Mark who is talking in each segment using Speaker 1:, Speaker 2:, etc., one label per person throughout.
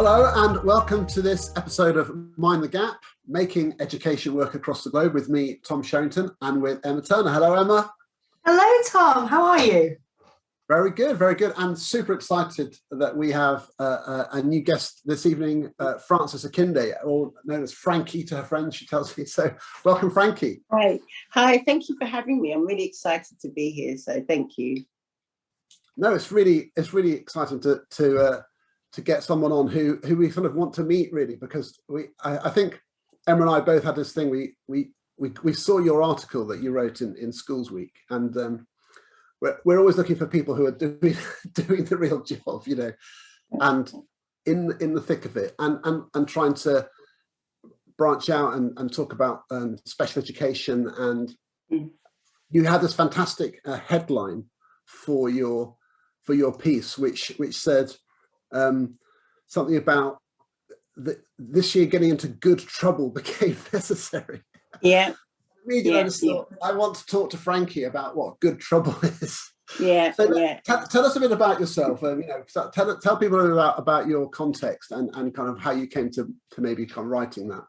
Speaker 1: Hello and welcome to this episode of Mind the Gap, making education work across the globe with me, Tom Sherrington, and with Emma Turner. Hello, Emma.
Speaker 2: Hello, Tom. How are you?
Speaker 1: Very good, very good. And super excited that we have a new guest this evening, Frances Akinde, or known as Frankie to her friends, she tells me. So welcome, Frankie.
Speaker 3: Hi. Thank you for having me. I'm really excited to be here. So thank you.
Speaker 1: No, it's really exciting to get someone on who we sort of want to meet, really, because I think Emma and I both had this thing. We saw your article that you wrote in Schools Week, and we're always looking for people who are doing the real job, you know, and in the thick of it, and trying to branch out and talk about special education. And you had this fantastic headline for your piece, which said something about this year getting into good trouble became necessary.
Speaker 3: Yeah.
Speaker 1: Immediately I just thought, I want to talk to Frankie about what good trouble is.
Speaker 3: Yeah.
Speaker 1: So
Speaker 3: yeah.
Speaker 1: Tell us a bit about yourself. Tell people about your context and kind of how you came to maybe kind of writing that.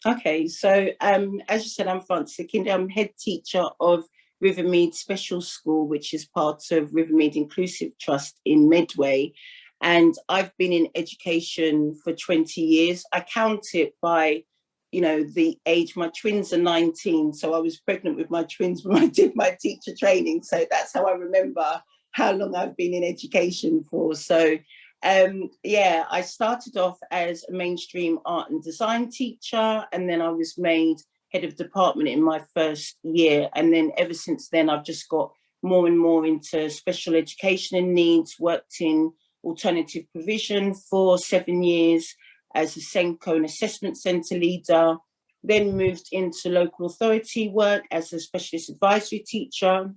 Speaker 3: Okay. So as you said, I'm Frances Akinde. I'm head teacher of Riverdmeade Special School, which is part of Riverdmeade Inclusive Trust in Medway. And I've been in education for 20 years. I count it by, the age. My twins are 19. So I was pregnant with my twins when I did my teacher training. So that's how I remember how long I've been in education for. So, I started off as a mainstream art and design teacher. And then I was made head of department in my first year. And then ever since then, I've just got more and more into special education and needs, worked in alternative provision for 7 years as a Senko and assessment centre leader, then moved into local authority work as a specialist advisory teacher,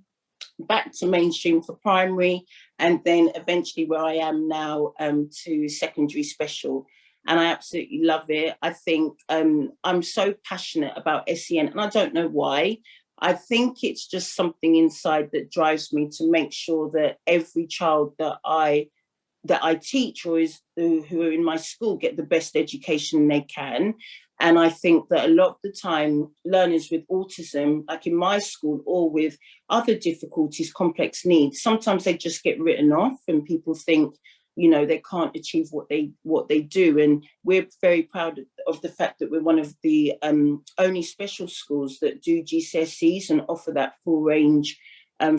Speaker 3: back to mainstream for primary, and then eventually where I am now to secondary special. And I absolutely love it. I think I'm so passionate about SEN, and I don't know why. I think it's just something inside that drives me to make sure that every child that I teach or who are in my school get the best education they can. And I think that a lot of the time, learners with autism, like in my school, or with other difficulties, complex needs, sometimes they just get written off and people think, they can't achieve what they do. And we're very proud of the fact that we're one of the only special schools that do GCSEs and offer that full range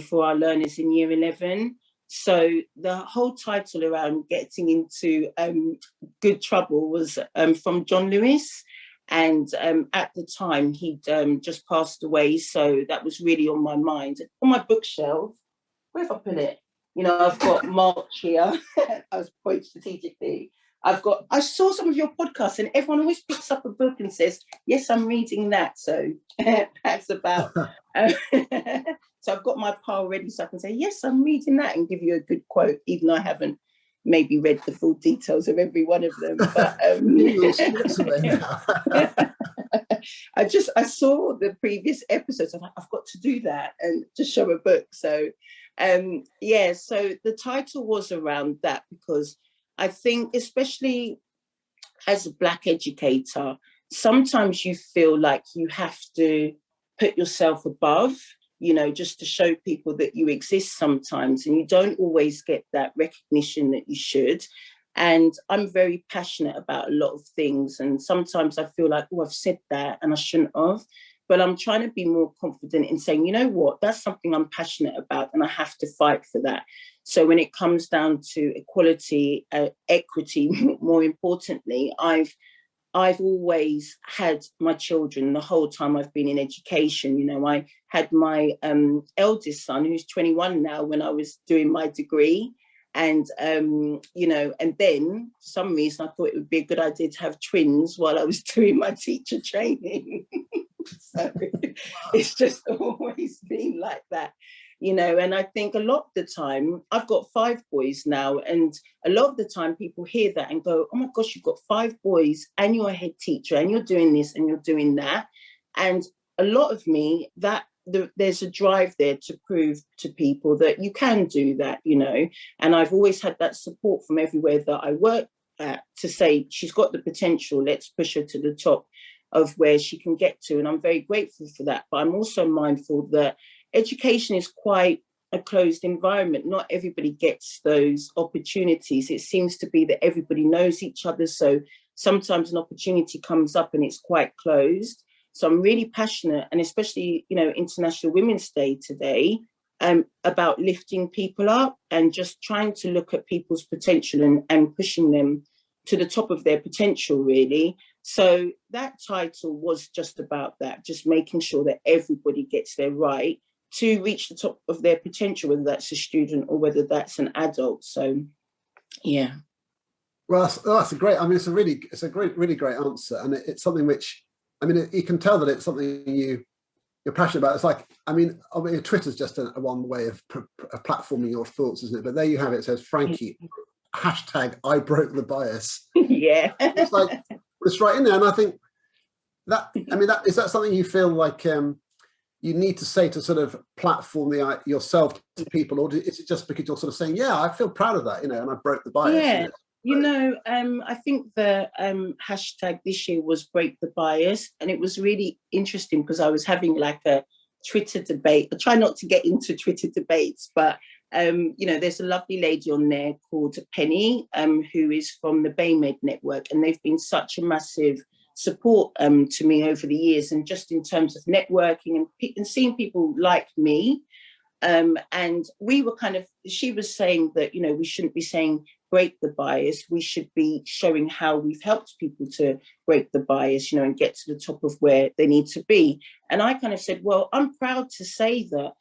Speaker 3: for our learners in year 11. So the whole title around getting into good trouble was from John Lewis. And at the time, he'd just passed away. So that was really on my mind. On my bookshelf, where have I put it? I've got March here. I was pointing strategically. I saw some of your podcasts and everyone always picks up a book and says, yes, I'm reading that. So that's about... So I've got my pile ready so I can say, yes, I'm reading that and give you a good quote, even though I haven't maybe read the full details of every one of them. But I saw the previous episodes. I'm like, I've got to do that and just show a book. So, so the title was around that because I think, especially as a Black educator, sometimes you feel like you have to put yourself above, just to show people that you exist sometimes, and you don't always get that recognition that you should. And I'm very passionate about a lot of things. And sometimes I feel like, I've said that and I shouldn't have. But I'm trying to be more confident in saying, you know what, that's something I'm passionate about and I have to fight for that. So when it comes down to equality, equity, more importantly, I've always had my children the whole time I've been in education. I had my eldest son, who's 21 now, when I was doing my degree. And, and then for some reason, I thought it would be a good idea to have twins while I was doing my teacher training. So it's just always been like that. And I think a lot of the time, I've got 5 boys now, and a lot of the time people hear that and go, oh my gosh, you've got 5 boys and you're a head teacher and you're doing this and you're doing that. And a lot of me, there's a drive there to prove to people that you can do that, and I've always had that support from everywhere that I work at to say she's got the potential, let's push her to the top of where she can get to. And I'm very grateful for that. But I'm also mindful that education is quite a closed environment. Not everybody gets those opportunities. It seems to be that everybody knows each other. So sometimes an opportunity comes up and it's quite closed. So I'm really passionate, and especially, International Women's Day today, about lifting people up and just trying to look at people's potential and pushing them to the top of their potential, really. So that title was just about that, just making sure that everybody gets their right to reach the top of their potential, whether that's a student or whether that's an adult. So, yeah.
Speaker 1: Well, that's a great. I mean, it's a really great answer, and it's something which, I mean, you can tell that it's something you're passionate about. It's like, I mean, Twitter's just a one way of platforming your thoughts, isn't it? But there you have it. It says, Frankie, hashtag I broke the bias.
Speaker 3: Yeah.
Speaker 1: It's like, it's right in there. And I think that, I mean, is that something you feel like you need to say to sort of platform yourself to people, or is it just because you're sort of saying, yeah, I feel proud of that, and I broke the bias?
Speaker 3: Yeah. I think the hashtag this year was break the bias, and it was really interesting because I was having like a Twitter debate. I try not to get into Twitter debates, but there's a lovely lady on there called Penny, who is from the BayMed network, and they've been such a massive support to me over the years, and just in terms of networking and seeing people like me. And we were she was saying that, we shouldn't be saying break the bias. We should be showing how we've helped people to break the bias, and get to the top of where they need to be. And I kind of said, well, I'm proud to say that,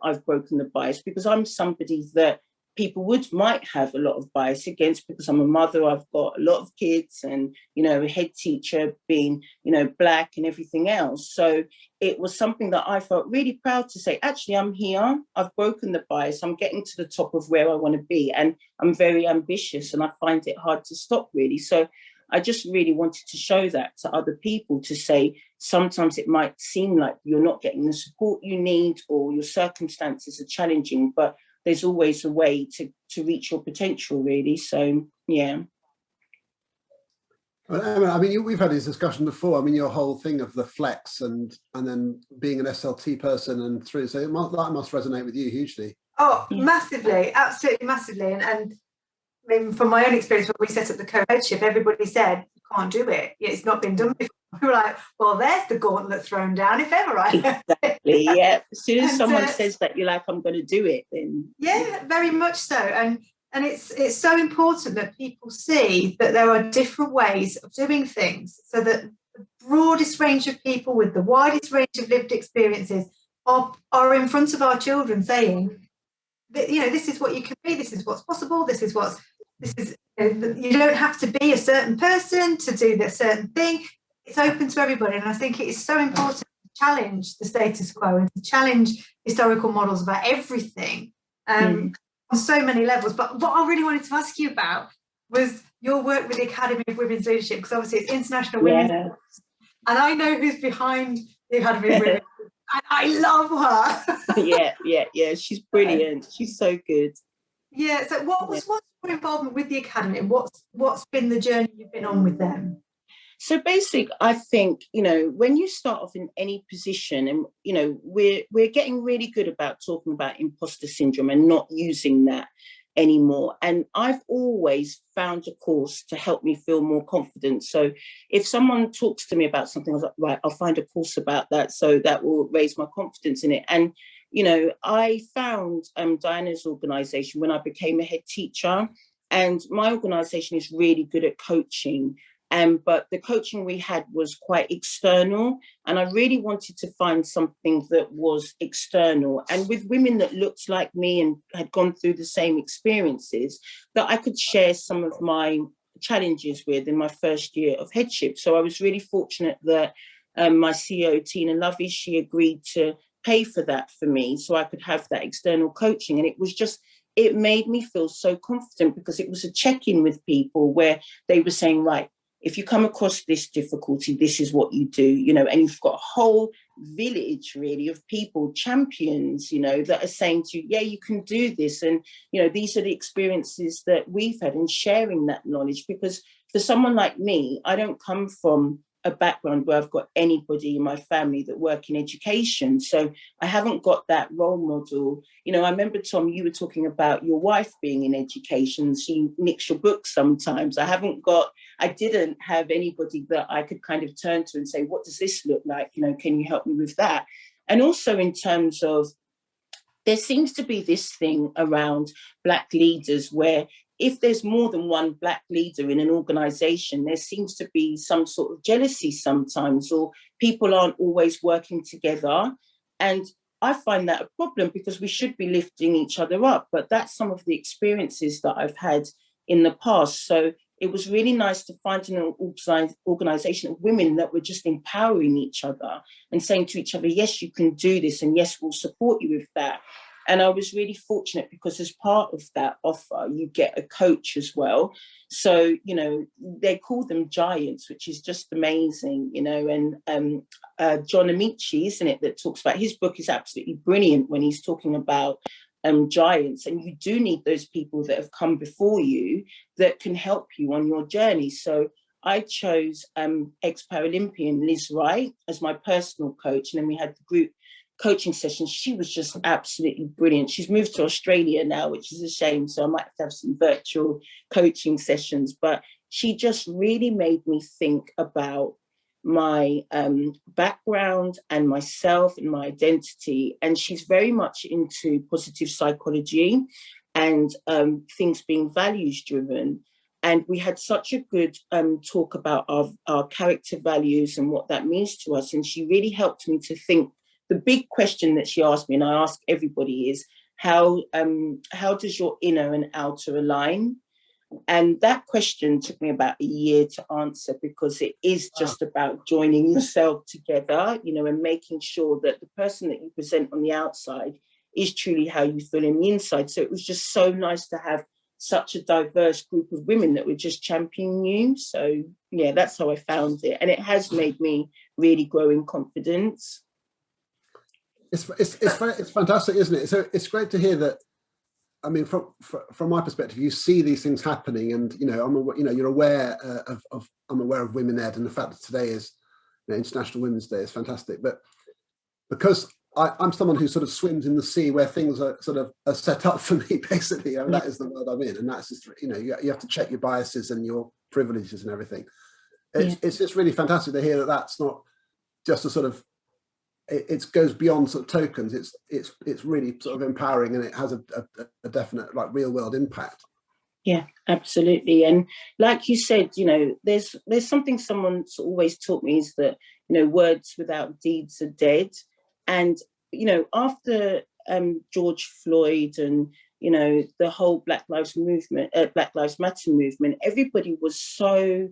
Speaker 3: I've broken the bias, because I'm somebody that people might have a lot of bias against, because I'm a mother, I've got a lot of kids, and, a head teacher, being, Black and everything else. So it was something that I felt really proud to say, actually, I'm here, I've broken the bias, I'm getting to the top of where I want to be, and I'm very ambitious, and I find it hard to stop, really. So I just really wanted to show that to other people, to say, sometimes it might seem like you're not getting the support you need, or your circumstances are challenging, but there's always a way to reach your potential, really. So, yeah.
Speaker 1: I mean, we've had this discussion before. I mean, your whole thing of the flex and then being an SLT person and through, so that must resonate with you hugely.
Speaker 2: Oh, massively, absolutely massively. And I mean, from my own experience, when we set up the co-headship, everybody said, you can't do it. It's not been done before. We were like, well, there's the gauntlet thrown down, if ever I
Speaker 3: Exactly, yeah. As soon as someone says that, you're like, I'm going to do it, then.
Speaker 2: Yeah, very much so. And it's so important that people see that there are different ways of doing things, so that the broadest range of people with the widest range of lived experiences are in front of our children saying that, this is what you can be, this is what's possible, you don't have to be a certain person to do the certain thing. It's open to everybody. And I think it is so important to challenge the status quo and to challenge historical models about everything on so many levels. But what I really wanted to ask you about was your work with the Academy of Women's Leadership, because obviously it's International Women's Day, and I know who's behind the Academy of Women's Leadership, and I love her.
Speaker 3: Yeah, she's brilliant. She's so good.
Speaker 2: Yeah, so what's your involvement with the Academy, and what's been the journey you've been on with them?
Speaker 3: So basic, I think, when you start off in any position, and, we're getting really good about talking about imposter syndrome and not using that anymore. And I've always found a course to help me feel more confident. So if someone talks to me about something, I was like, right, I'll find a course about that. So that will raise my confidence in it. And, I found Diana's organisation when I became a head teacher, and my organisation is really good at coaching. But the coaching we had was quite external, and I really wanted to find something that was external and with women that looked like me and had gone through the same experiences, that I could share some of my challenges with in my first year of headship. So I was really fortunate that my CEO, Tina Lovey, she agreed to pay for that for me so I could have that external coaching. And it made me feel so confident, because it was a check-in with people where they were saying, right, if you come across this difficulty, this is what you do, you know, and you've got a whole village really of people, champions, you know, that are saying to you, yeah, you can do this. And, you know, these are the experiences that we've had, and sharing that knowledge. Because for someone like me, I don't come from a background where I've got anybody in my family that work in education. So I haven't got that role model. You know, I remember, Tom, you were talking about your wife being in education. She nicks your books sometimes. I didn't have anybody that I could kind of turn to and say, what does this look like? You know, can you help me with that? And also in terms of, there seems to be this thing around Black leaders where if there's more than one Black leader in an organization, there seems to be some sort of jealousy sometimes, or people aren't always working together. And I find that a problem, because we should be lifting each other up. But that's some of the experiences that I've had in the past. So it was really nice to find an organization of women that were just empowering each other and saying to each other, yes, you can do this, and yes, we'll support you with that. And I was really fortunate, because as part of that offer, you get a coach as well. So, you know, they call them giants, which is just amazing, you know. And John Amici, isn't it, that talks about, his book is absolutely brilliant when he's talking about giants. And you do need those people that have come before you that can help you on your journey. So I chose ex-Paralympian Liz Wright as my personal coach. And then we had the group coaching sessions. She was just absolutely brilliant. She's moved to Australia now, which is a shame. So I might have to have some virtual coaching sessions. But she just really made me think about my background and myself and my identity. And she's very much into positive psychology and things being values driven. And we had such a good talk about our character values and what that means to us. And she really helped me to think. The big question that she asked me, and I ask everybody, is how does your inner and outer align? And that question took me about a year to answer, because it is just about joining yourself together, you know, and making sure that the person that you present on the outside is truly how you feel in the inside. So it was just so nice to have such a diverse group of women that were just championing you. So yeah, that's how I found it. And it has made me really grow in confidence.
Speaker 1: It's fantastic, isn't it? So it's great to hear that. I mean, from my perspective, you see these things happening, and you know, you're aware I'm aware of Women Ed, and the fact that today is, you know, International Women's Day is fantastic. But because I'm someone who sort of swims in the sea where things are sort of are set up for me, basically, and that is the world I'm in, and that's just, you know, you have to check your biases and your privileges and everything. It's just really fantastic to hear that that's not just a sort of. It goes beyond sort of tokens. It's really sort of empowering, and it has a definite, like, real world impact.
Speaker 3: Yeah, absolutely. And like you said, you know, there's something someone's always taught me, is that, you know, words without deeds are dead. And you know, after George Floyd and, you know, the whole Black Lives Matter movement, everybody was so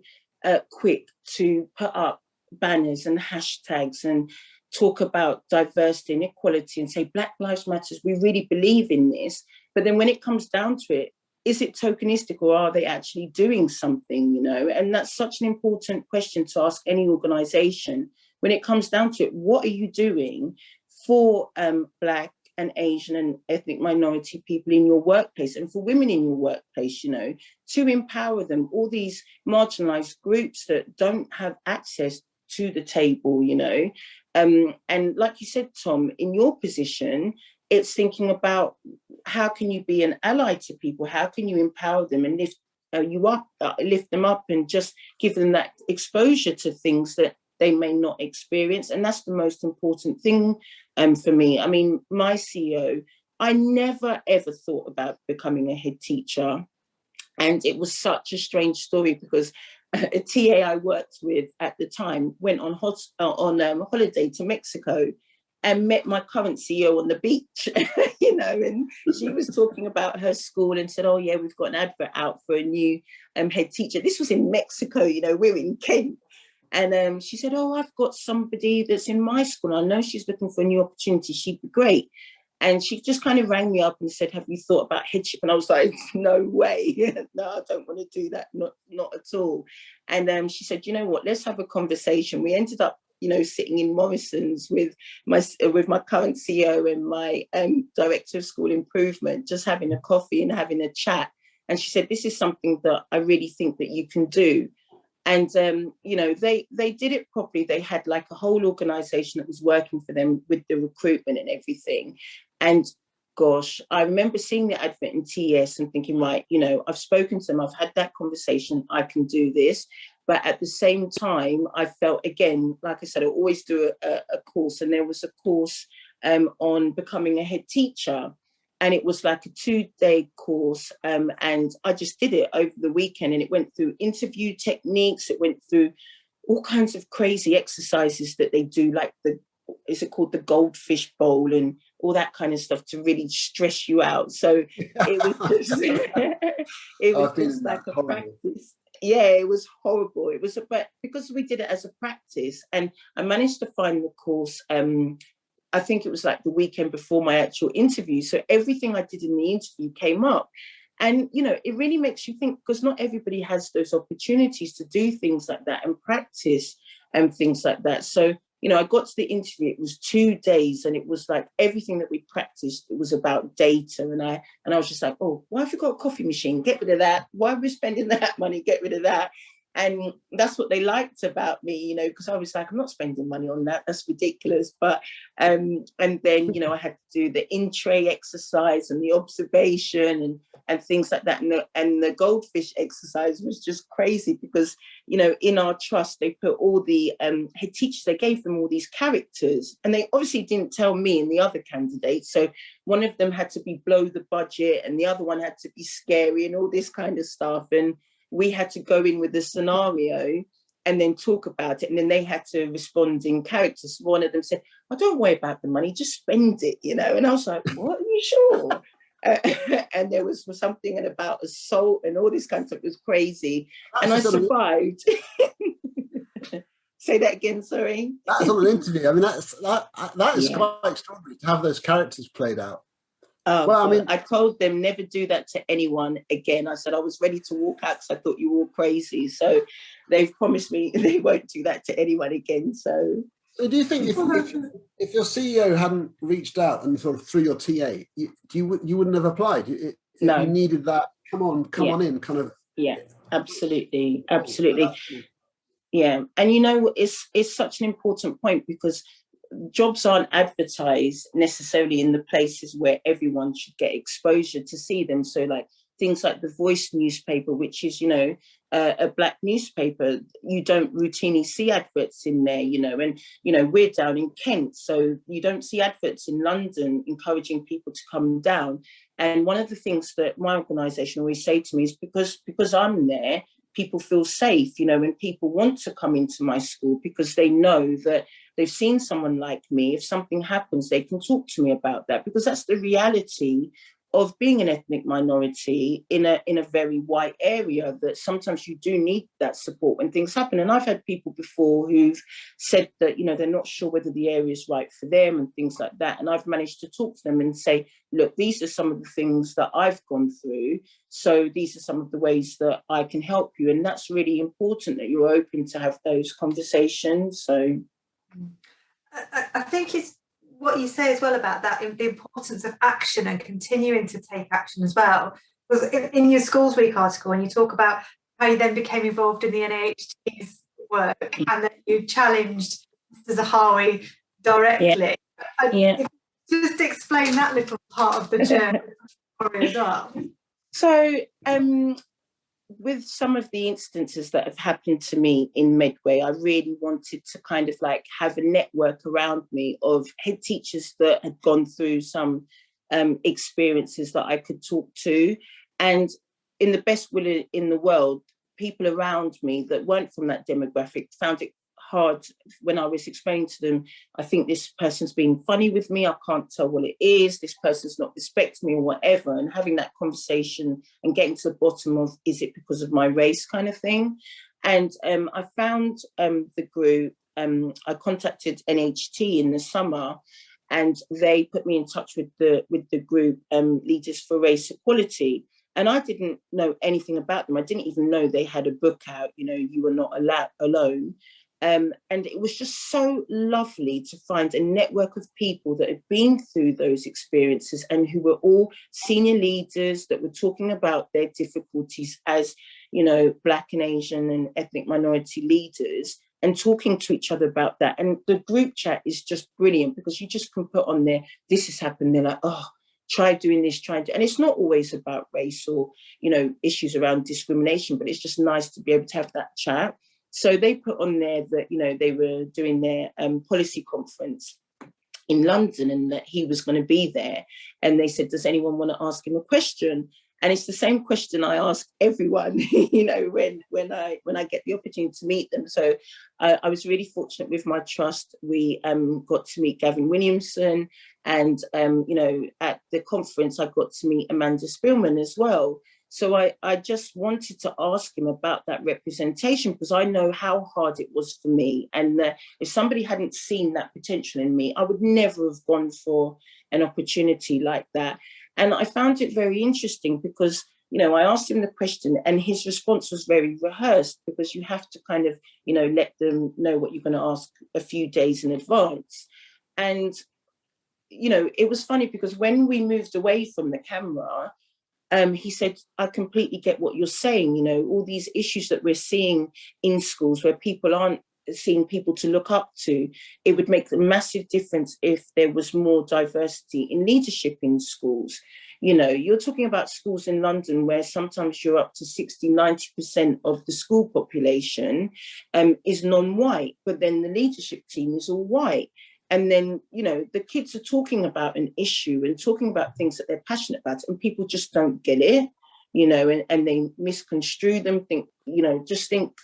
Speaker 3: quick to put up banners and hashtags and talk about diversity and equality and say Black Lives Matter, we really believe in this. But then when it comes down to it, is it tokenistic, or are they actually doing something, you know? And that's such an important question to ask any organization. When it comes down to it, what are you doing for Black and Asian and ethnic minority people in your workplace, and for women in your workplace, you know, to empower them, all these marginalized groups that don't have access to the table, you know? And like you said, Tom, in your position, it's thinking about how can you be an ally to people? How can you empower them and lift them up and just give them that exposure to things that they may not experience? And that's the most important thing for me. I mean, my CEO, I never, ever thought about becoming a head teacher. And it was such a strange story, because a TA I worked with at the time went on holiday to Mexico and met my current CEO on the beach, you know, and she was talking about her school and said, oh yeah, we've got an advert out for a new head teacher. This was in Mexico, you know, we're in Kent. And she said, oh, I've got somebody that's in my school. I know she's looking for a new opportunity. She'd be great. And she just kind of rang me up and said, have you thought about headship? And I was like, no way. No, I don't want to do that. Not at all. And she said, you know what, let's have a conversation. We ended up, sitting in Morrison's with my current CEO and my director of school improvement, just having a coffee and having a chat. And she said, this is something that I really think that you can do. And, they did it properly. They had like a whole organization that was working for them with the recruitment and everything. And gosh, I remember seeing the advert in TES and thinking, right, I've spoken to them, I've had that conversation, I can do this. But at the same time, I felt, again, like I said, I always do a course. And there was a course on becoming a head teacher. And it was like a 2-day course. And I just did it over the weekend. And it went through interview techniques. It went through all kinds of crazy exercises that they do, like is it called the goldfish bowl and all that kind of stuff to really stress you out. So it was just, just like a practice. Yeah, it was horrible. It was, but because we did it as a practice, and I managed to find the course, I think it was like the weekend before my actual interview. So everything I did in the interview came up. And, it really makes you think, because not everybody has those opportunities to do things like that and practice and things like that. So, I got to the interview, it was 2 days, and it was like everything that we practiced, it was about data. And I was just like, oh, why have you got a coffee machine? Get rid of that. Why are we spending that money? Get rid of that. And that's what they liked about me, because I was like, I'm not spending money on that. That's ridiculous. But, and then, I had to do the in-tray exercise and the observation and things like that. And the goldfish exercise was just crazy because, in our trust, they put all the head teachers, they gave them all these characters, and they obviously didn't tell me and the other candidates. So one of them had to be blow the budget and the other one had to be scary and all this kind of stuff. And we had to go in with the scenario and then talk about it. And then they had to respond in characters. One of them said, oh, don't worry about the money, just spend it, And I was like, what, are you sure? And there was something about assault and all this kind of stuff. It was crazy. And I survived. Say that again, sorry.
Speaker 1: That's on an interview. I mean, that is quite extraordinary to have those characters played out.
Speaker 3: Oh, well, I told them never do that to anyone again. I said I was ready to walk out because I thought you were all crazy. So they've promised me they won't do that to anyone again. So
Speaker 1: do you think if your CEO hadn't reached out and sort of through your TA, you wouldn't have applied?
Speaker 3: No.
Speaker 1: You needed that. Come on in, kind of.
Speaker 3: Yeah, absolutely. Yeah, and it's such an important point because jobs aren't advertised necessarily in the places where everyone should get exposure to see them. So like things like the Voice newspaper, which is, a Black newspaper, you don't routinely see adverts in there, and, we're down in Kent, so you don't see adverts in London encouraging people to come down. And one of the things that my organisation always say to me is because I'm there, people feel safe, and people want to come into my school because they know that they've seen someone like me. If something happens, they can talk to me about that, because that's the reality of being an ethnic minority in a very white area, that sometimes you do need that support when things happen. And I've had people before who've said that, they're not sure whether the area is right for them and things like that. And I've managed to talk to them and say, look, these are some of the things that I've gone through. So these are some of the ways that I can help you. And that's really important, that you're open to have those conversations. So
Speaker 2: I think it's what you say as well about that, the importance of action and continuing to take action as well. Because in your Schools Week article, when you talk about how you then became involved in the NAHT's work and then you challenged Mr. Zahawi directly. Just explain that little part of the journey as well.
Speaker 3: So with some of the instances that have happened to me in Medway, I really wanted to kind of like have a network around me of head teachers that had gone through some experiences that I could talk to. And in the best will in the world, people around me that weren't from that demographic found it hard when I was explaining to them, I think this person's being funny with me, I can't tell what it is, this person's not respecting me or whatever, and having that conversation and getting to the bottom of, is it because of my race kind of thing. And I found the group, I contacted NHT in the summer, and they put me in touch with the group Leaders for Race Equality. And I didn't know anything about them. I didn't even know they had a book out, You Are Not Alone. And it was just so lovely to find a network of people that had been through those experiences and who were all senior leaders that were talking about their difficulties as, Black and Asian and ethnic minority leaders, and talking to each other about that. And the group chat is just brilliant because you just can put on there, this has happened. They're like, oh, try doing this, and it's not always about race or, issues around discrimination, but it's just nice to be able to have that chat. So they put on there that, they were doing their policy conference in London and that he was going to be there. And they said, does anyone want to ask him a question? And it's the same question I ask everyone, when I get the opportunity to meet them. So I was really fortunate with my trust. We got to meet Gavin Williamson, and at the conference I got to meet Amanda Spillman as well. So I just wanted to ask him about that representation because I know how hard it was for me. And if somebody hadn't seen that potential in me, I would never have gone for an opportunity like that. And I found it very interesting because, I asked him the question and his response was very rehearsed because you have to kind of, let them know what you're going to ask a few days in advance. And, it was funny because when we moved away from the camera, he said, I completely get what you're saying. All these issues that we're seeing in schools where people aren't seeing people to look up to, it would make a massive difference if there was more diversity in leadership in schools. You're talking about schools in London where sometimes you're up to 60-90% of the school population is non-white, but then the leadership team is all white. And then, the kids are talking about an issue and talking about things that they're passionate about, and people just don't get it, and they misconstrue them, think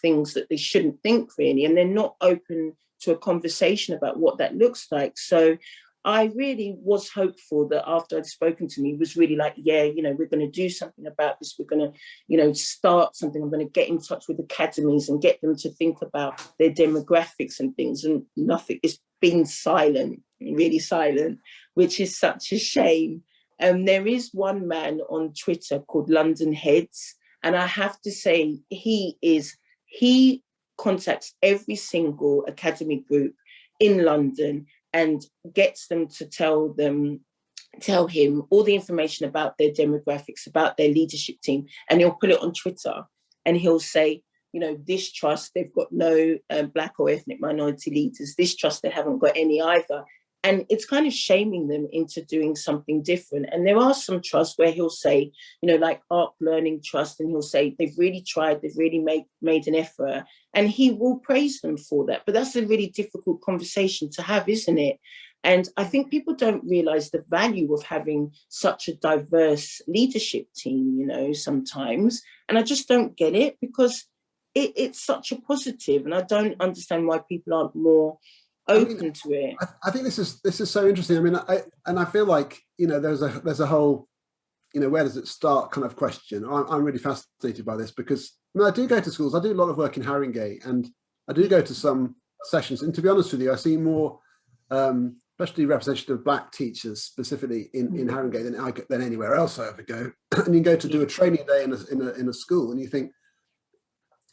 Speaker 3: things that they shouldn't think really, and they're not open to a conversation about what that looks like. So I really was hopeful that after I'd spoken to me, he was really like, yeah, we're going to do something about this. We're going to, start something. I'm going to get in touch with academies and get them to think about their demographics and things. And nothing, it's been silent, really silent, which is such a shame. There is one man on Twitter called London Heads. And I have to say, he contacts every single academy group in London and gets them to tell him all the information about their demographics, about their leadership team, and he'll put it on Twitter and he'll say, this trust, they've got no Black or ethnic minority leaders. This trust, they haven't got any either. And it's kind of shaming them into doing something different. And there are some trusts where he'll say, like Arc Learning Trust, and he'll say they've really tried, they've really made an effort. And he will praise them for that. But that's a really difficult conversation to have, isn't it? And I think people don't realize the value of having such a diverse leadership team, sometimes. And I just don't get it because it's such a positive. And I don't understand why people aren't more open to it.
Speaker 1: I think this is so interesting. I feel like there's a whole where does it start kind of question. I'm really fascinated by this because I do go to schools. I do a lot of work in Haringey, and I do go to some sessions. And to be honest with you, I see more, especially representation of Black teachers specifically in Haringey than anywhere else I ever go. And you go to do a training day in a school, and you think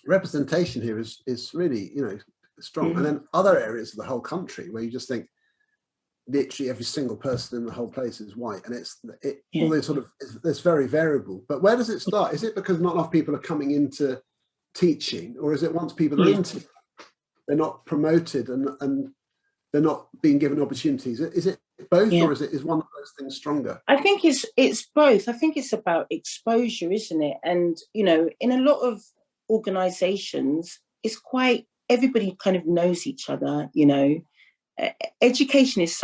Speaker 1: representation here is really strong. And then other areas of the whole country where you just think literally every single person in the whole place is white, and all this sort of it's very variable. But where does it start? Is it because not enough people are coming into teaching, or is it once people are into they're not promoted and they're not being given opportunities? Is it both, or is one of those things stronger?
Speaker 3: I think it's both. I think it's about exposure, isn't it? And in a lot of organizations, it's quite, everybody kind of knows each other. Education is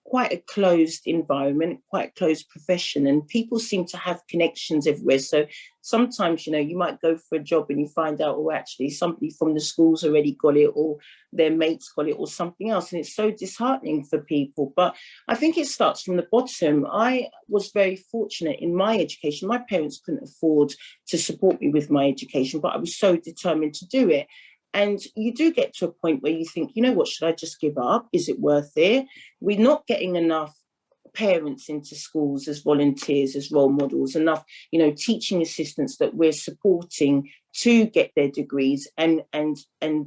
Speaker 3: quite a closed environment, quite a closed profession, and people seem to have connections everywhere. So sometimes, you might go for a job and you find out, actually somebody from the school's already got it, or their mates got it, or something else. And it's so disheartening for people. But I think it starts from the bottom. I was very fortunate in my education. My parents couldn't afford to support me with my education, but I was so determined to do it. And you do get to a point where you think, you know what, should I just give up? Is it worth it? We're not getting enough parents into schools as volunteers, as role models, enough, teaching assistants that we're supporting to get their degrees and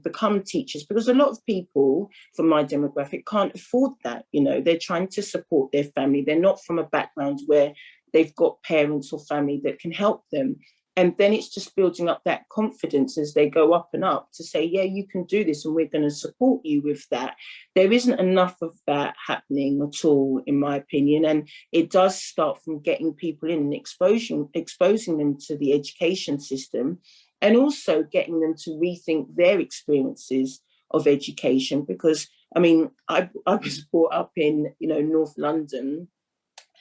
Speaker 3: become teachers, because a lot of people from my demographic can't afford that. They're trying to support their family. They're not from a background where they've got parents or family that can help them. And then it's just building up that confidence as they go up and up to say, yeah, you can do this and we're going to support you with that. There isn't enough of that happening at all, in my opinion. And it does start from getting people in and exposing them to the education system, and also getting them to rethink their experiences of education. Because, I was brought up in, North London,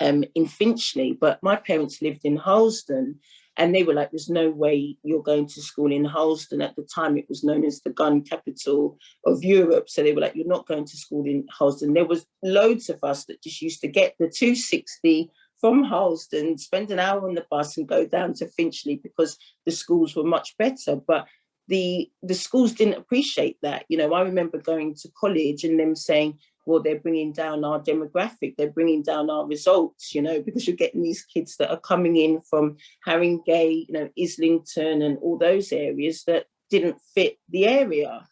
Speaker 3: in Finchley, but my parents lived in Harlesden. And they were like, there's no way you're going to school in Harlesden. At the time, it was known as the gun capital of Europe. So they were like, you're not going to school in Harlesden. There was loads of us that just used to get the 260 from Harlesden, spend an hour on the bus and go down to Finchley because the schools were much better. But the schools didn't appreciate that. I remember going to college and them saying, well, they're bringing down our demographic, they're bringing down our results, because you're getting these kids that are coming in from Haringey, Islington and all those areas that didn't fit the area.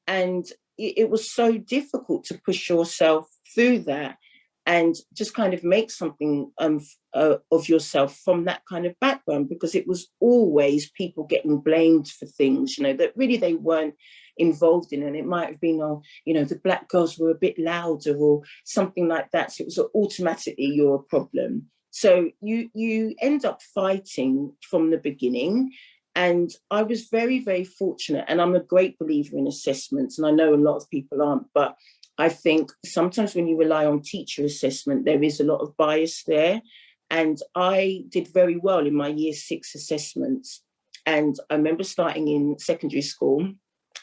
Speaker 3: And it was so difficult to push yourself through that and just kind of make something of yourself from that kind of background, because it was always people getting blamed for things, that really they weren't involved in. And it might have been, the black girls were a bit louder or something like that. So it was automatically you're a problem. So you end up fighting from the beginning. And I was very, very fortunate. And I'm a great believer in assessments. And I know a lot of people aren't, but I think sometimes when you rely on teacher assessment, there is a lot of bias there. And I did very well in my year 6 assessments. And I remember starting in secondary school,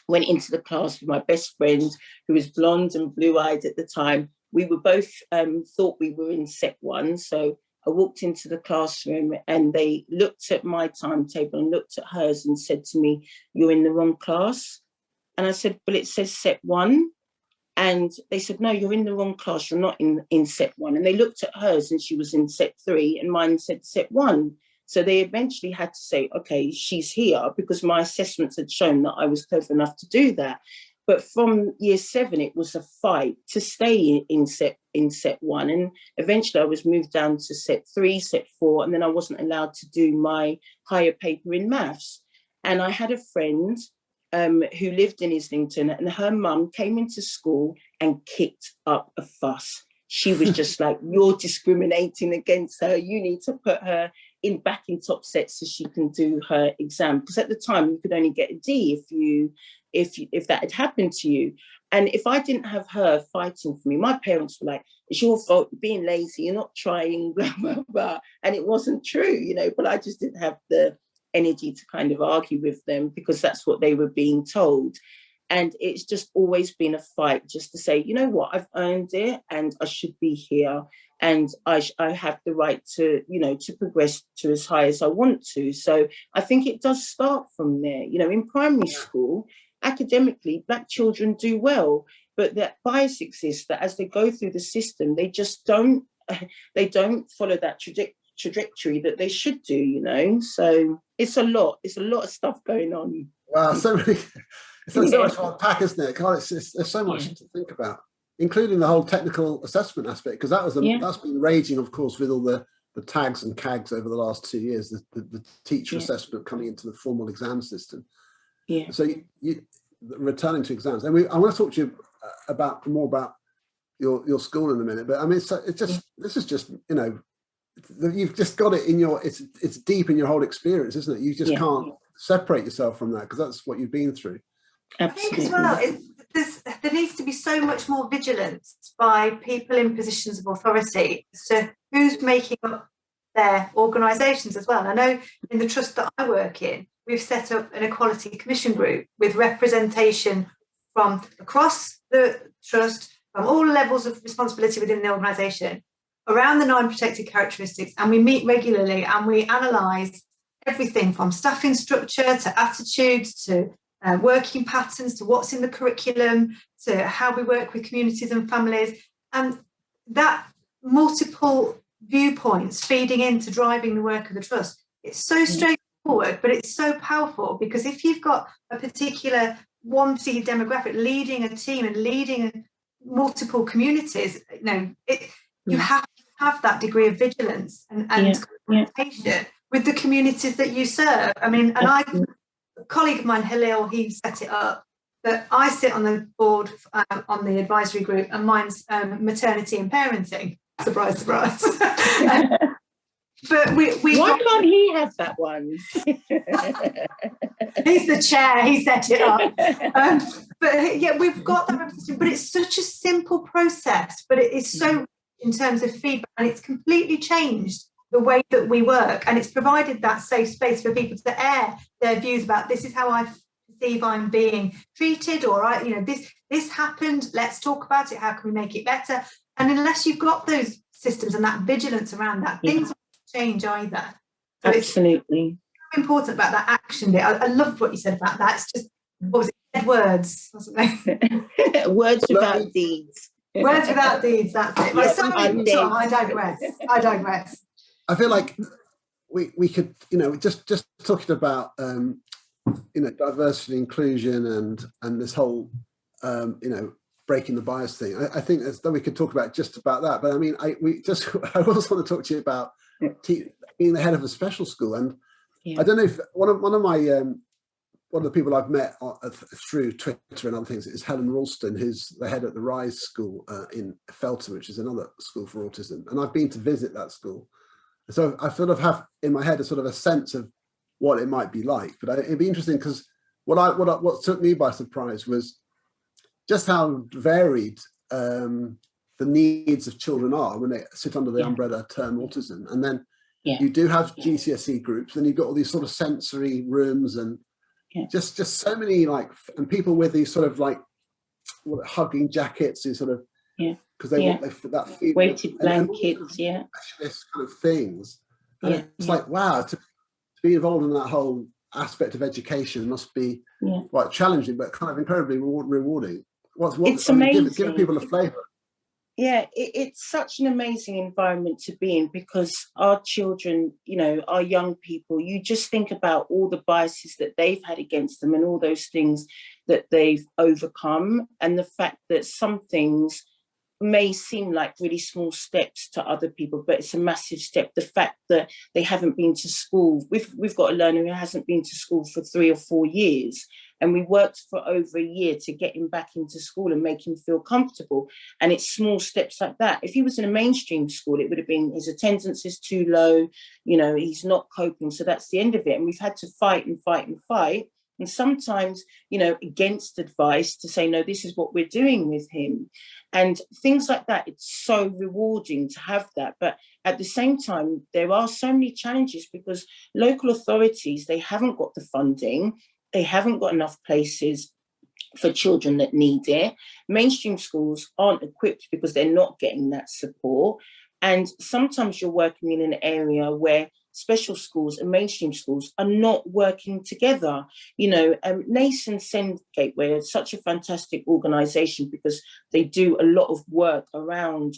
Speaker 3: went into the class with my best friend, who was blonde and blue-eyed at the time. We were both thought we were in set 1. So I walked into the classroom and they looked at my timetable and looked at hers and said to me, you're in the wrong class. And I said, but it says set 1. And they said, no, you're in the wrong class. You're not in set 1. And they looked at hers and she was in set 3 and mine said set 1. So they eventually had to say, okay, she's here, because my assessments had shown that I was clever enough to do that. But from year 7, it was a fight to stay in set 1. And eventually I was moved down to set 3, set 4, and then I wasn't allowed to do my higher paper in maths. And I had a friend who lived in Islington, and her mum came into school and kicked up a fuss. She was just like, you're discriminating against her. You need to put her back in top set so she can do her exam. Because at the time you could only get a D if that had happened to you. And if I didn't have her fighting for me, my parents were like, it's your fault, you're being lazy, you're not trying, blah, blah, blah. And it wasn't true, but I just didn't have the energy to kind of argue with them, because that's what they were being told. And it's just always been a fight just to say, you know what, I've earned it and I should be here. And I have the right to, to progress to as high as I want to. So I think it does start from there. In primary school, academically, Black children do well, but that bias exists, that as they go through the system, they just don't follow that trajectory that they should do, So it's a lot of stuff going on.
Speaker 1: Wow, so many. So much to unpack, isn't it? God, there's so much to think about, including the whole technical assessment aspect, because that's been raging, of course, with all the tags and CAGs over the last 2 years, the teacher assessment coming into the formal exam system. Yeah. So you returning to exams, and I want to talk to you more about your school in a minute. But I mean, this is just you've just got it in your it's deep in your whole experience, isn't it? You just can't separate yourself from that, because that's what you've been through.
Speaker 3: Absolutely.
Speaker 2: I think as well, there needs to be so much more vigilance by people in positions of authority as to who's making up their organisations as well. I know in the trust that I work in, we've set up an equality commission group with representation from across the trust, from all levels of responsibility within the organisation, around the 9 protected characteristics, and we meet regularly and we analyse everything from staffing structure to attitudes to working patterns, to what's in the curriculum, to how we work with communities and families. And that multiple viewpoints feeding into driving the work of the trust, it's so straightforward, but it's so powerful, because if you've got one particular demographic leading a team and leading multiple communities, you have to have that degree of vigilance and communication with the communities that you serve. I mean, and a colleague of mine, Halil, he set it up, but I sit on the board on the advisory group, and mine's maternity and parenting. Surprise, surprise. But
Speaker 3: why can't he have that one?
Speaker 2: He's the chair, he set it up. But yeah, we've got that representation, but it's such a simple process, but it is so in terms of feedback, and it's completely changed the way that we work, and it's provided that safe space for people to air their views about, this is how I perceive I'm being treated, or this happened, let's talk about it, how can we make it better? And unless you've got those systems and that vigilance around that, things won't change either. So
Speaker 3: absolutely.
Speaker 2: It's important about that action bit. I loved what you said about that. It's just, what was it? Said words, wasn't it?
Speaker 3: Words without deeds.
Speaker 2: Words without deeds, that's it. But I digress.
Speaker 1: I feel like we could, just talking about, diversity, inclusion, and this whole, breaking the bias thing. I think as though we could talk about just about that. But I mean, I also want to talk to you about being the head of a special school. And I don't know if one of the people I've met through Twitter and other things is Helen Ralston, who's the head at the Rise School in Felton, which is another school for autism. And I've been to visit that school. So I sort of have in my head a sort of a sense of what it might be like. But it'd be interesting, because what took me by surprise was just how varied the needs of children are when they sit under the umbrella term autism. And then you do have GCSE groups, and you've got all these sort of sensory rooms, and just so many and people with these sort of hugging jackets, these sort of because they want that feeling,
Speaker 3: weighted blankets,
Speaker 1: specialist kind of things. And it's like, wow, to be involved in that whole aspect of education must be quite challenging, but kind of incredibly rewarding.
Speaker 3: It's amazing.
Speaker 1: Give people a flavour.
Speaker 3: Yeah, it's such an amazing environment to be in, because our children, our young people, you just think about all the biases that they've had against them and all those things that they've overcome, and the fact that some things may seem like really small steps to other people, but it's a massive step. The fact that they haven't been to school, we've got a learner who hasn't been to school for 3 or 4 years, and we worked for over a year to get him back into school and make him feel comfortable. And it's small steps like that. If he was in a mainstream school, it would have been his attendance is too low, he's not coping, so that's the end of it. And we've had to fight and fight and fight, and sometimes, against advice, to say, no, this is what we're doing with him. And things like that, it's so rewarding to have that. But at the same time, there are so many challenges, because local authorities, they haven't got the funding, they haven't got enough places for children that need it. Mainstream schools aren't equipped because they're not getting that support. And sometimes you're working in an area where special schools and mainstream schools are not working together. NACE and Send Gateway are such a fantastic organisation, because they do a lot of work around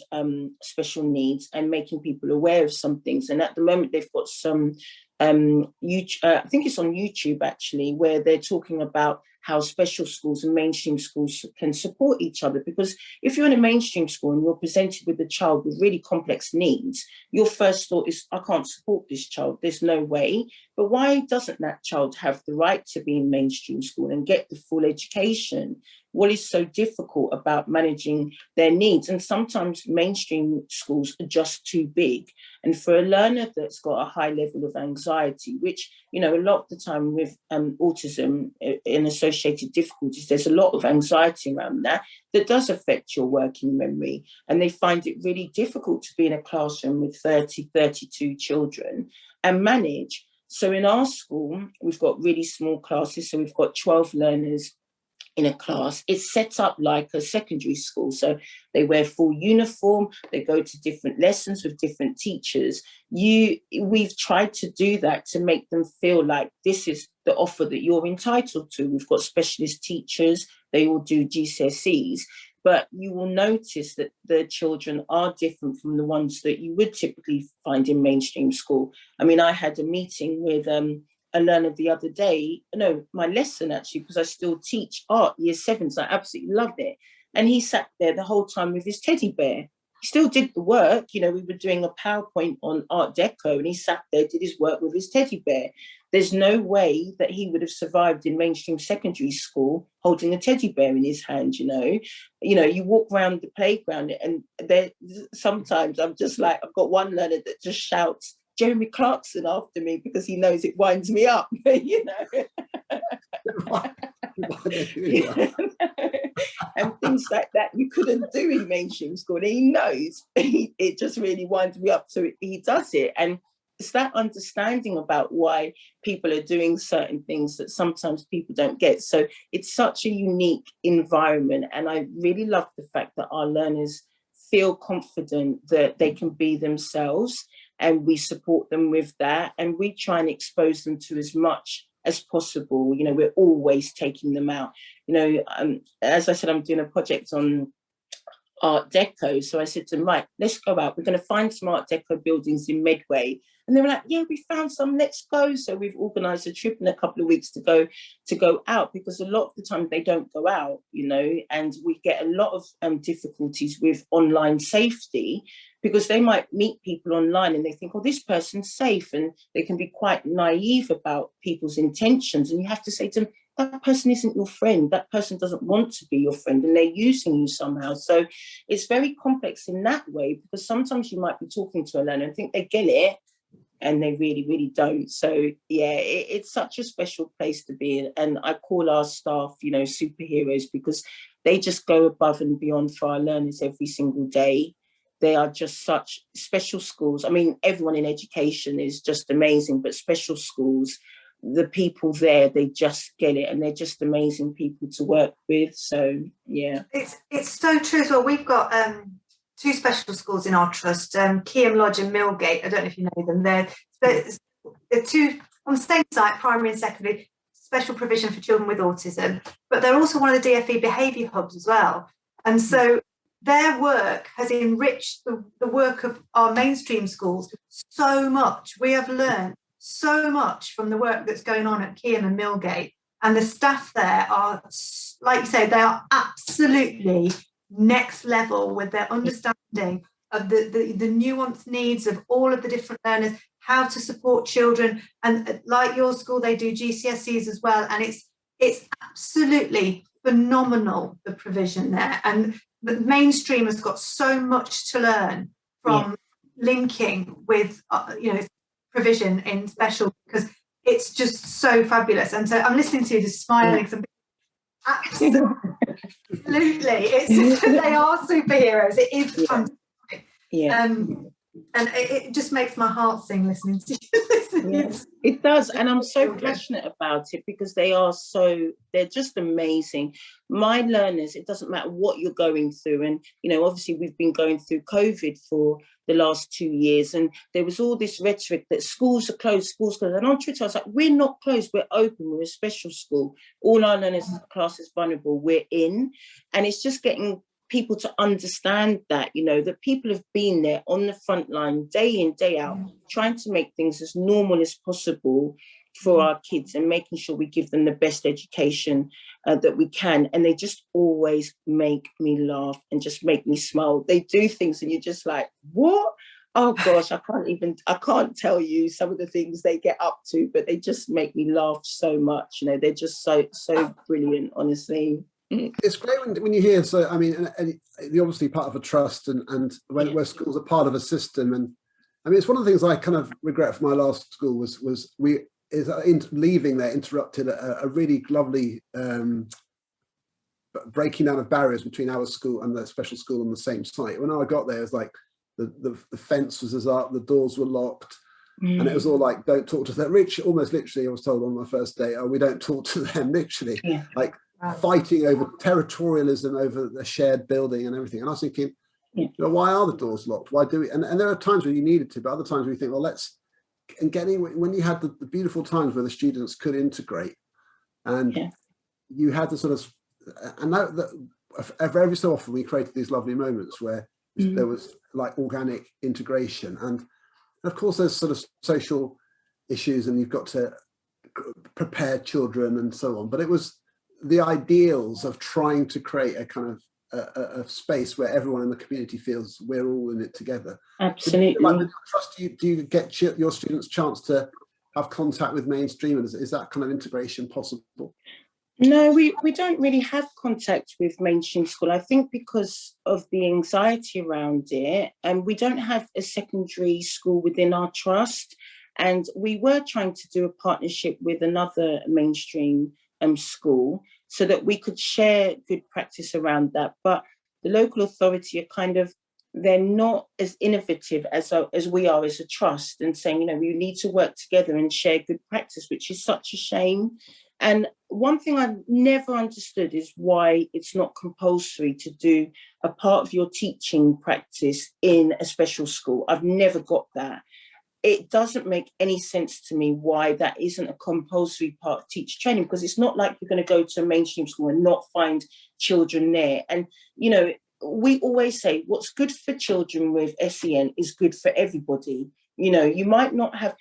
Speaker 3: special needs and making people aware of some things. And at the moment, they've got some YouTube, I think it's on YouTube actually, where they're talking about how special schools and mainstream schools can support each other. Because if you're in a mainstream school and you're presented with a child with really complex needs, your first thought is, I can't support this child, there's no way. But why doesn't that child have the right to be in mainstream school and get the full education? What is so difficult about managing their needs? And sometimes mainstream schools are just too big. And for a learner that's got a high level of anxiety, which, a lot of the time with autism and associated difficulties, there's a lot of anxiety around that does affect your working memory. And they find it really difficult to be in a classroom with 30, 32 children and manage. So in our school, we've got really small classes. So we've got 12 learners in a class. It's set up like a secondary school. So they wear full uniform, they go to different lessons with different teachers. We've tried to do that to make them feel like this is the offer that you're entitled to. We've got specialist teachers, they all do GCSEs, but you will notice that the children are different from the ones that you would typically find in mainstream school. I mean, I had a meeting with a learner the other day, no, my lesson actually, because I still teach art, year 7s, I absolutely loved it. And he sat there the whole time with his teddy bear. He still did the work, you know, we were doing a PowerPoint on Art Deco, and he sat there, did his work with his teddy bear. There's no way that he would have survived in mainstream secondary school holding a teddy bear in his hand, you know. You walk around the playground and there sometimes I'm just like, I've got one learner that just shouts Jeremy Clarkson after me because he knows it winds me up, you know. And things like that you couldn't do in mainstream school, and he knows it just really winds me up, so he does it. And it's that understanding about why people are doing certain things that sometimes people don't get. So it's such a unique environment, and I really love the fact that our learners feel confident that they can be themselves, and we support them with that, and we try and expose them to as much as possible. You know, we're always taking them out. You know, as I said, I'm doing a project on Art Deco. So I said to them, right, let's go out. We're going to find some Art Deco buildings in Medway. And they were like, yeah, we found some, let's go. So we've organised a trip in a couple of weeks to go out, because a lot of the time they don't go out, you know, and we get a lot of difficulties with online safety, because they might meet people online and they think, oh, this person's safe, and they can be quite naive about people's intentions. And you have to say to them, that person isn't your friend. That person doesn't want to be your friend, and they're using you somehow. So it's very complex in that way, because sometimes you might be talking to a learner and think they get it, and they really, really don't. So yeah, it's such a special place to be in. And I call our staff, you know, superheroes, because they just go above and beyond for our learners every single day. They are just such special schools. I mean, everyone in education is just amazing, but special schools, the people there, they just get it, and they're just amazing people to work with. So yeah,
Speaker 2: it's so true as well. We've got two special schools in our trust, Keyham Lodge and Millgate. I don't know if you know them. They're two on the same site, primary and secondary, special provision for children with autism, but they're also one of the DfE behaviour hubs as well. And so their work has enriched the work of our mainstream schools so much. We have learned so much from the work that's going on at Keyham and Millgate, and the staff there are, like you say, they are absolutely next level with their understanding of the nuanced needs of all of the different learners, how to support children. And like your school, they do GCSEs as well, and it's absolutely phenomenal, the provision there. And the mainstream has got so much to learn from linking with provision in special, because it's just so fabulous. And so I'm listening to you just smiling, because absolutely, they are superheroes. It is fantastic. And it just makes my heart sing listening to you.
Speaker 3: It does, and I'm so passionate about it, because they're just amazing. My learners, it doesn't matter what you're going through, and you know, obviously we've been going through COVID for the last 2 years, and there was all this rhetoric that schools are closed, and on Twitter I was like, we're not closed, we're open, we're a special school, all our learners class is vulnerable, we're in. And it's just getting people to understand that, you know, that people have been there on the front line day in, day out, trying to make things as normal as possible for our kids, and making sure we give them the best education that we can. And they just always make me laugh and just make me smile. They do things and you're just like, what? Oh gosh, I can't tell you some of the things they get up to, but they just make me laugh so much. You know, they're just so brilliant, honestly.
Speaker 1: It's great when you hear, so I mean, and you're obviously part of a trust, and where schools are part of a system. And I mean, it's one of the things I kind of regret for my last school was leaving there interrupted a really lovely breaking down of barriers between our school and the special school on the same site. When I got there, it was like the fence was up, the doors were locked, and it was all like, don't talk to them. Almost literally, I was told on my first day, oh, we don't talk to them, literally. Like fighting over territorialism, over the shared building and everything. And I was thinking, why are the doors locked? Why do we? And there are times where you needed to, but other times where you think, well, when you had the beautiful times where the students could integrate, and you had the sort of, and that every so often we created these lovely moments where there was like organic integration. And of course there's sort of social issues and you've got to prepare children and so on, but it was the ideals of trying to create a kind of a space where everyone in the community feels we're all in it together.
Speaker 3: Absolutely.
Speaker 1: Do you get your students chance to have contact with mainstream? Is that kind of integration possible?
Speaker 3: No, we don't really have contact with mainstream school. I think because of the anxiety around it, and we don't have a secondary school within our trust. And we were trying to do a partnership with another mainstream school so that we could share good practice around that. But the local authority are they're not as innovative as we are as a trust, and saying, we need to work together and share good practice, which is such a shame. And one thing I've never understood is why it's not compulsory to do a part of your teaching practice in a special school. I've never got that. It doesn't make any sense to me why that isn't a compulsory part of teacher training, because it's not like you're going to go to a mainstream school and not find children there. And, we always say what's good for children with SEN is good for everybody. You might not have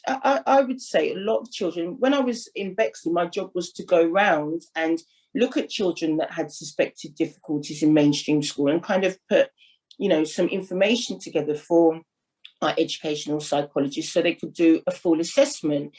Speaker 3: I would say a lot of children. When I was in Bexley, my job was to go round and look at children that had suspected difficulties in mainstream school and kind of put, some information together for our educational psychologists so they could do a full assessment.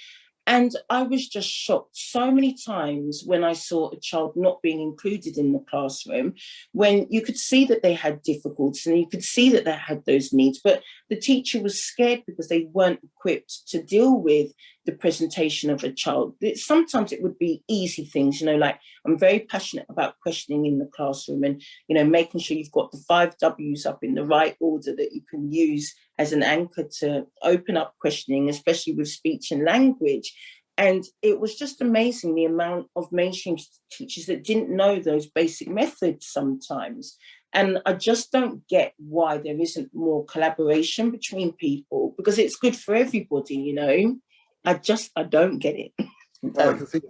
Speaker 3: And I was just shocked so many times when I saw a child not being included in the classroom, when you could see that they had difficulties and you could see that they had those needs, but the teacher was scared because they weren't equipped to deal with the presentation of a child. Sometimes it would be easy things, like I'm very passionate about questioning in the classroom and, making sure you've got the 5 W's up in the right order that you can use as an anchor to open up questioning, especially with speech and language. And it was just amazing the amount of mainstream teachers that didn't know those basic methods sometimes. And I just don't get why there isn't more collaboration between people, because it's good for everybody, I don't get it.
Speaker 1: Well, I can think,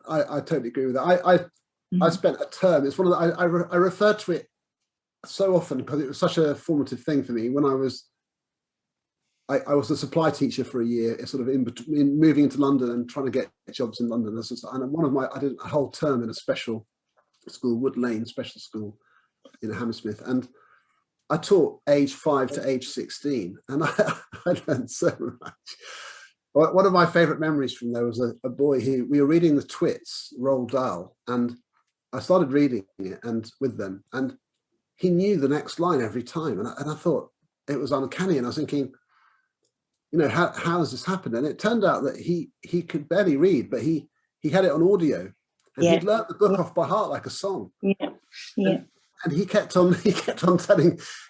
Speaker 1: I totally agree with that. I spent a term, it's one of the, I refer to it so often because it was such a formative thing for me when I was a supply teacher for a year, sort of in moving into London and trying to get jobs in London. And I did a whole term in a special school, Wood Lane Special School in Hammersmith, and I taught age 5 to age 16, and I learned so much. One of my favourite memories from there was a boy who, we were reading the Twits, Roald Dahl, and I started reading it and with them, and he knew the next line every time, and I thought it was uncanny, and I was thinking, how has this happened? And it turned out that he could barely read, but he had it on audio, and he'd learnt the book off by heart like a song. And he kept on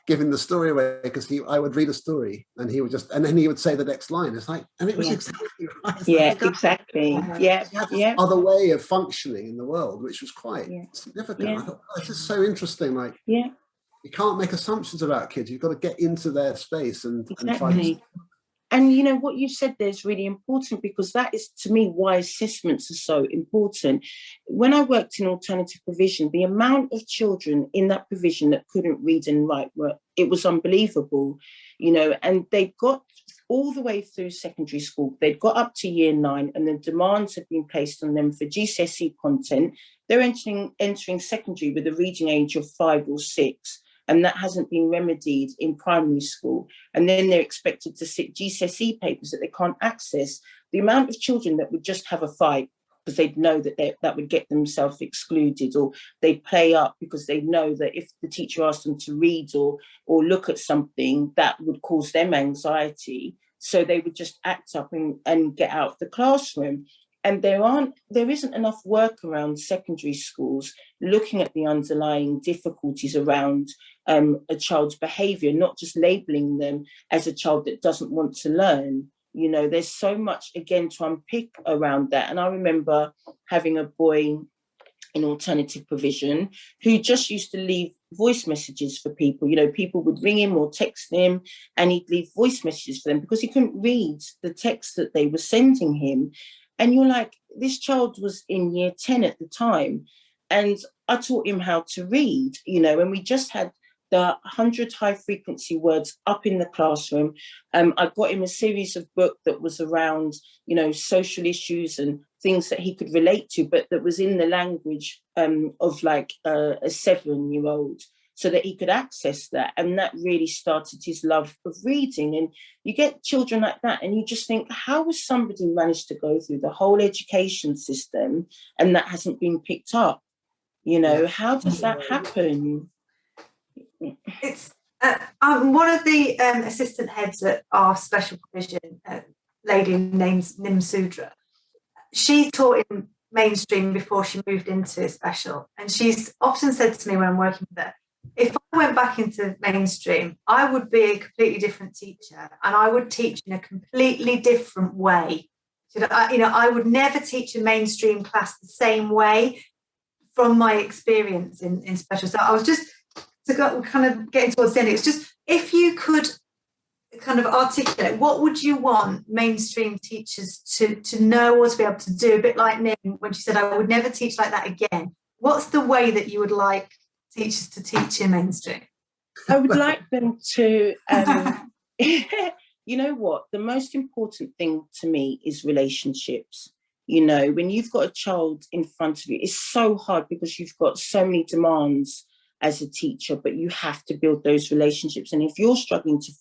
Speaker 1: giving the story away, because I would read a story and he would and then he would say the next line. It's like, and it was exactly right.
Speaker 3: Exactly.
Speaker 1: He had this other way of functioning in the world, which was quite significant. I thought, this is so interesting. Like, you can't make assumptions about kids. You've got to get into their space and try to.
Speaker 3: And what you said there is really important, because that is, to me, why assessments are so important. When I worked in alternative provision, the amount of children in that provision that couldn't read and write, it was unbelievable, and they got all the way through secondary school. They'd got up to year 9, and the demands had been placed on them for GCSE content. They're entering secondary with a reading age of 5 or 6. And that hasn't been remedied in primary school. And then they're expected to sit GCSE papers that they can't access. The amount of children that would just have a fight because they'd know that that would get themselves excluded, or they'd play up because they know that if the teacher asked them to read or look at something, that would cause them anxiety. So they would just act up and get out of the classroom. And there isn't enough work around secondary schools looking at the underlying difficulties around a child's behaviour, not just labelling them as a child that doesn't want to learn. You know, there's so much, again, to unpick around that. And I remember having a boy in alternative provision who just used to leave voice messages for people. You know, people would ring him or text him and he'd leave voice messages for them because he couldn't read the text that they were sending him. And you're like, this child was in year 10 at the time. And I taught him how to read, you know, and we just had the 100 high frequency words up in the classroom. I got him a series of book that was around, you know, social issues and things that he could relate to, but that was in the language of like a 7-year-old, so that he could access that. And that really started his love of reading. And you get children like that and you just think, how has somebody managed to go through the whole education system and that hasn't been picked up? You know, how does that happen?
Speaker 2: It's one of the assistant heads at our special provision, lady named Nim Sudra. She taught in mainstream before she moved into special, and she's often said to me when I'm working with her, if I went back into mainstream, I would be a completely different teacher, and I would teach in a completely different way. You know, I would never teach a mainstream class the same way from my experience in special. So I was just, to go, kind of getting towards the end, it's just, if you could kind of articulate, what would you want mainstream teachers to know or to be able to do, a bit like Nim when she said, I would never teach like that again. What's the way that you would like teachers to teach in mainstream?
Speaker 3: I would like them to, you know what, the most important thing to me is relationships. You know, when you've got a child in front of you, it's so hard because you've got so many demands as a teacher, but you have to build those relationships. And if you're struggling to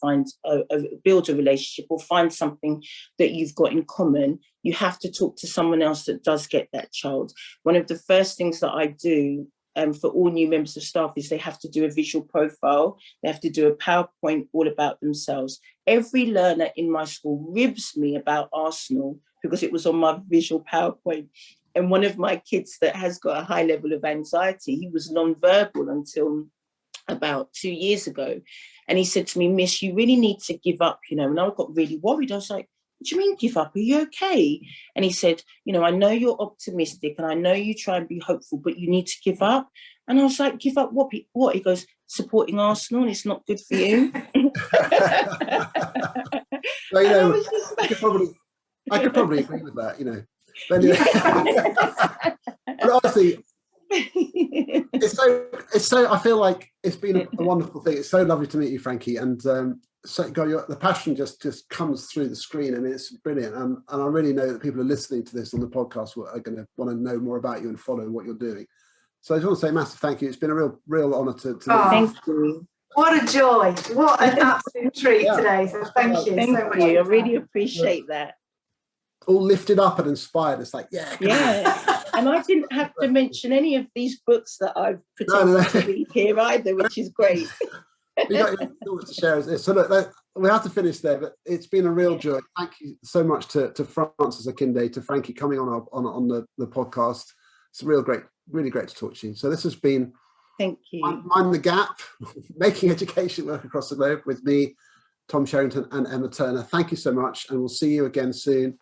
Speaker 3: build a relationship or find something that you've got in common, you have to talk to someone else that does get that child. One of the first things that I do for all new members of staff is they have to do a visual profile. They have to do a PowerPoint all about themselves. Every learner in my school ribs me about Arsenal because it was on my visual PowerPoint. And one of my kids that has got a high level of anxiety, he was non-verbal until about 2 years ago. And he said to me, Miss, you really need to give up, you know. And I got really worried. I was like, what do you mean give up? Are you okay? And he said, you know, I know you're optimistic and I know you try and be hopeful, but you need to give up. And I was like, give up what? What? He goes, supporting Arsenal, and it's not good for you.
Speaker 1: Well, you know, I could probably agree with that, you know. But, but honestly, it's so I feel like it's been a wonderful thing. It's so lovely to meet you, Frankie, and so the passion just comes through the screen. I mean, it's brilliant, and I really know that people are listening to this on the podcast are going to want to know more about you and follow what you're doing. So I just want to say a massive thank you. It's been a real honour to
Speaker 3: thank you.
Speaker 2: What a joy! What an absolute treat today. So thank you so much.
Speaker 3: I really appreciate that.
Speaker 1: All lifted up and inspired. It's like, yeah.
Speaker 3: And I didn't have to mention any of these books that I've pretended to read here either, which is great.
Speaker 1: You got to share. So look, we have to finish there, but it's been a real joy. Thank you so much to Frances Akinde, to Frankie coming on the podcast. It's really great to talk to you. So this has been
Speaker 3: Thank you.
Speaker 1: Mind the Gap, making education work across the globe with me, Tom Sherrington and Emma Turner. Thank you so much, and we'll see you again soon.